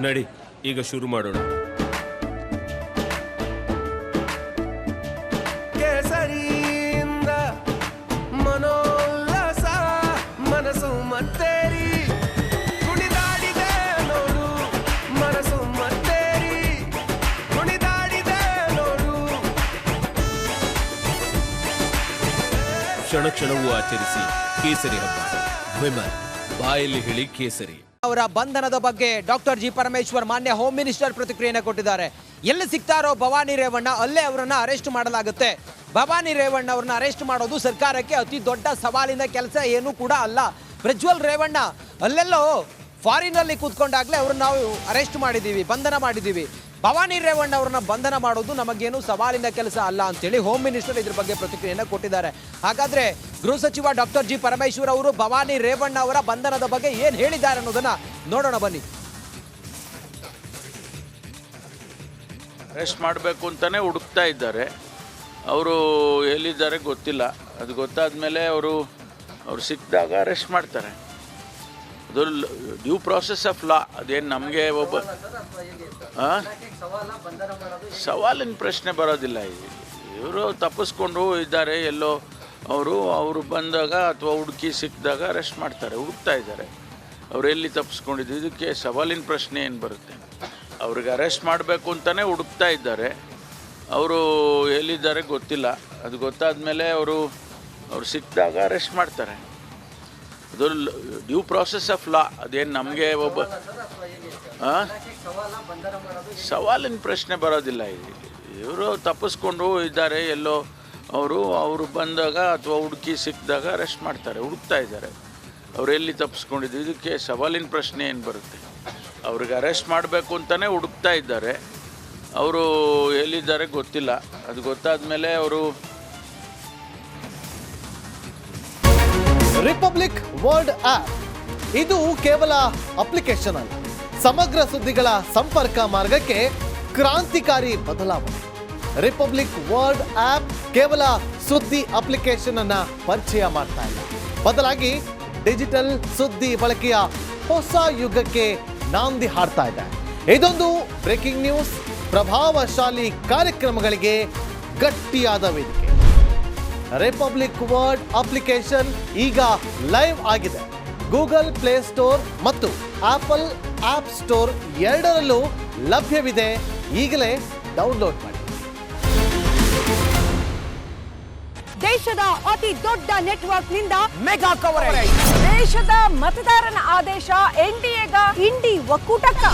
ನಡಿ ಈಗ ಶುರು ಮಾಡೋಣ. ಕೇಸರಿಯಿಂದ ಮನೋಲ್ಲಾಸ ಮನಸ್ಸು ಮತ್ತೇರಿ ಕುಣಿದಾಡಿದೆ ನೋಡು, ಮನಸ್ಸು ಮತ್ತೇರಿ ಕುಣಿದಾಡಿದೆ ನೋಡು. ಕ್ಷಣ ಕ್ಷಣವೂ ಆಚರಿಸಿ ಕೇಸರಿ ಹಬ್ಬ. ವಿಮಲ್ ಬಾಯಲ್ಲಿ ಹೇಳಿ ಕೇಸರಿ. ಅವರ ಬಂಧನದ ಬಗ್ಗೆ ಡಾಕ್ಟರ್ ಜಿ ಪರಮೇಶ್ವರ್ ಮಾನ್ಯ ಹೋಮ್ ಮಿನಿಸ್ಟರ್ ಪ್ರತಿಕ್ರಿಯೆಯನ್ನು ಕೊಟ್ಟಿದ್ದಾರೆ. ಎಲ್ಲಿ ಸಿಗ್ತಾರೋ ಭವಾನಿ ರೇವಣ್ಣ ಅಲ್ಲೇ ಅವರನ್ನ ಅರೆಸ್ಟ್ ಮಾಡಲಾಗುತ್ತೆ. ಭವಾನಿ ರೇವಣ್ಣ ಅವ್ರನ್ನ ಅರೆಸ್ಟ್ ಮಾಡೋದು ಸರ್ಕಾರಕ್ಕೆ ಅತಿ ದೊಡ್ಡ ಸವಾಲಿನ ಕೆಲಸ ಏನೂ ಕೂಡ ಅಲ್ಲ. ಪ್ರಜ್ವಲ್ ರೇವಣ್ಣ ಅಲ್ಲೆಲ್ಲೋ ಫಾರಿನಲ್ಲಿ ಕೂತ್ಕೊಂಡಾಗಲೇ ಅವ್ರನ್ನ ನಾವು ಅರೆಸ್ಟ್ ಮಾಡಿದ್ದೀವಿ, ಬಂಧನ ಮಾಡಿದ್ದೀವಿ. ಭವಾನಿ ರೇವಣ್ಣ ಅವ್ರನ್ನ ಬಂಧನ ಮಾಡೋದು ನಮಗೇನು ಸವಾಲಿನ ಕೆಲಸ ಅಲ್ಲ ಅಂತೇಳಿ ಹೋಮ್ ಮಿನಿಸ್ಟರ್ ಇದ್ರ ಬಗ್ಗೆ ಪ್ರತಿಕ್ರಿಯೆಯನ್ನು ಕೊಟ್ಟಿದ್ದಾರೆ. ಹಾಗಾದ್ರೆ ಗೃಹ ಸಚಿವ ಡಾಕ್ಟರ್ ಜಿ ಪರಮೇಶ್ವರ್ ಅವರು ಭವಾನಿ ರೇವಣ್ಣ ಅವರ ಬಂಧನದ ಬಗ್ಗೆ ಏನು ಹೇಳಿದ್ದಾರೆ ಅನ್ನೋದನ್ನ ನೋಡೋಣ ಬನ್ನಿ. ಅರೆಸ್ಟ್ ಮಾಡಬೇಕು ಅಂತಾನೆ ಹುಡುಕ್ತಾ ಇದ್ದಾರೆ. ಅವರು ಎಲ್ಲಿದ್ದಾರೆ ಗೊತ್ತಿಲ್ಲ. ಅದು ಗೊತ್ತಾದ ಮೇಲೆ ಅವರು ಸಿಕ್ಕಿದಾಗ ಅರೆಸ್ಟ್ ಮಾಡ್ತಾರೆ. ಅದು ಡ್ಯೂ ಪ್ರಾಸೆಸ್ ಆಫ್ ಲಾ. ಅದೇನು ನಮಗೆ ಒಬ್ಬ ಸವಾಲಿನ ಪ್ರಶ್ನೆ ಬರೋದಿಲ್ಲ. ಇವರು ತಪ್ಪಿಸ್ಕೊಂಡು ಇದ್ದಾರೆ ಎಲ್ಲೋ, ಅವರು ಬಂದಾಗ ಅಥವಾ ಹುಡುಕಿ ಸಿಕ್ಕಿದಾಗ ಅರೆಸ್ಟ್ ಮಾಡ್ತಾರೆ. ಹುಡುಕ್ತಾ ಇದ್ದಾರೆ ಅವ್ರು ಎಲ್ಲಿ ತಪ್ಪಿಸ್ಕೊಂಡಿದ್ದು. ಇದಕ್ಕೆ ಸವಾಲಿನ ಪ್ರಶ್ನೆ ಏನು ಬರುತ್ತೆ? ಅವ್ರಿಗೆ ಅರೆಸ್ಟ್ ಮಾಡಬೇಕು ಅಂತಲೇ ಹುಡುಕ್ತಾ ಇದ್ದಾರೆ. ಅವರು ಎಲ್ಲಿದ್ದಾರೆ ಗೊತ್ತಿಲ್ಲ. ಅದು ಗೊತ್ತಾದ ಮೇಲೆ ಅವರು ಸಿಕ್ಕಿದಾಗ ಅರೆಸ್ಟ್ ಮಾಡ್ತಾರೆ. ಅದು ಡ್ಯೂ ಪ್ರಾಸೆಸ್ ಆಫ್ ಲಾ. ಅದೇನು ನಮಗೆ ಒಬ್ಬ ಸವಾಲಿನ ಪ್ರಶ್ನೆ ಬರೋದಿಲ್ಲ. ಇವರು ತಪ್ಪಿಸ್ಕೊಂಡು ಇದ್ದಾರೆ ಎಲ್ಲೋ, ಅವರು ಬಂದಾಗ ಅಥವಾ ಹುಡುಕಿ ಸಿಕ್ಕಿದಾಗ ಅರೆಸ್ಟ್ ಮಾಡ್ತಾರೆ. ಹುಡುಕ್ತಾ ಇದ್ದಾರೆ ಅವ್ರು ಎಲ್ಲಿ ತಪ್ಪಿಸ್ಕೊಂಡಿದ್ದು. ಇದಕ್ಕೆ ಸವಾಲಿನ ಪ್ರಶ್ನೆ ಏನು ಬರುತ್ತೆ? ಅವ್ರಿಗೆ ಅರೆಸ್ಟ್ ಮಾಡಬೇಕು ಅಂತಲೇ ಹುಡುಕ್ತಾ ಇದ್ದಾರೆ. ಅವರು ಎಲ್ಲಿದ್ದಾರೆ ಗೊತ್ತಿಲ್ಲ. ಅದು ಗೊತ್ತಾದ ಮೇಲೆ ರಿಪಬ್ಲಿಕ್ ವರ್ಲ್ಡ್ ಆಪ್ ಇದು ಕೇವಲ ಅಪ್ಲಿಕೇಶನ್ ಅಲ್ಲ, ಸಮಗ್ರ ಸುದ್ದಿಗಳ ಸಂಪರ್ಕ ಮಾರ್ಗಕ್ಕೆ ಕ್ರಾಂತಿಕಾರಿ ಬದಲಾವಣೆ. ರಿಪಬ್ಲಿಕ್ ವರ್ಲ್ಡ್ ಆಪ್ ಕೇವಲ ಸುದ್ದಿ ಅಪ್ಲಿಕೇಶನ್ ಅನ್ನ ಪರಿಚಯ ಮಾಡ್ತಾ ಇಲ್ಲ, ಬದಲಾಗಿ ಡಿಜಿಟಲ್ ಸುದ್ದಿ ಬಳಕೆಯ ಹೊಸ ಯುಗಕ್ಕೆ ನಾಂದಿ ಹಾಡ್ತಾ ಇದೆ. ಇದೊಂದು ಬ್ರೇಕಿಂಗ್ ನ್ಯೂಸ್, ಪ್ರಭಾವಶಾಲಿ ಕಾರ್ಯಕ್ರಮಗಳಿಗೆ ಗಟ್ಟಿಯಾದ ವೇದಿಕೆ. ರಿಪಬ್ಲಿಕ್ ವರ್ಲ್ಡ್ ಅಪ್ಲಿಕೇಶನ್ ಈಗ ಲೈವ್ ಆಗಿದೆ. ಗೂಗಲ್ ಪ್ಲೇ ಸ್ಟೋರ್ ಮತ್ತು ಆಪಲ್ ಆಪ್ ಸ್ಟೋರ್ ಎರಡರಲ್ಲೂ ಲಭ್ಯವಿದೆ. ಈಗಲೇ ಡೌನ್ಲೋಡ್ ಮಾಡಿ. ದೇಶದ ಅತಿ ದೊಡ್ಡ ನೆಟ್ವರ್ಕ್ ನಿಂದ ಮೆಗಾ ಕವರೇಜ್. ದೇಶದ ಮತದಾರನ ಆದೇಶ ಎನ್ಡಿಎಗ ಇಂಡಿ ಒಕ್ಕೂಟಕ್ಕ.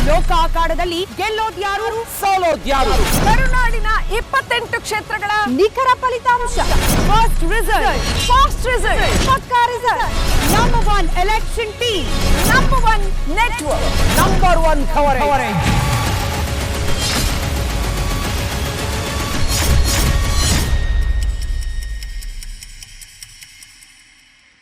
ಲೋಕ ಅಖಾಡದಲ್ಲಿ ಗೆಲ್ಲೋದ್ಯಾರು ಸೋಲೋದ್ಯಾರು. ಕರುನಾಡಿನ 28 ಕ್ಷೇತ್ರಗಳ ನಿಖರ ಫಲಿತಾಂಶ. ಫಾಸ್ಟ್ ರಿಸಲ್ಟ್, ಪಕ್ಕಾ result. Number 1 election team, number 1 network, number 1 coverage.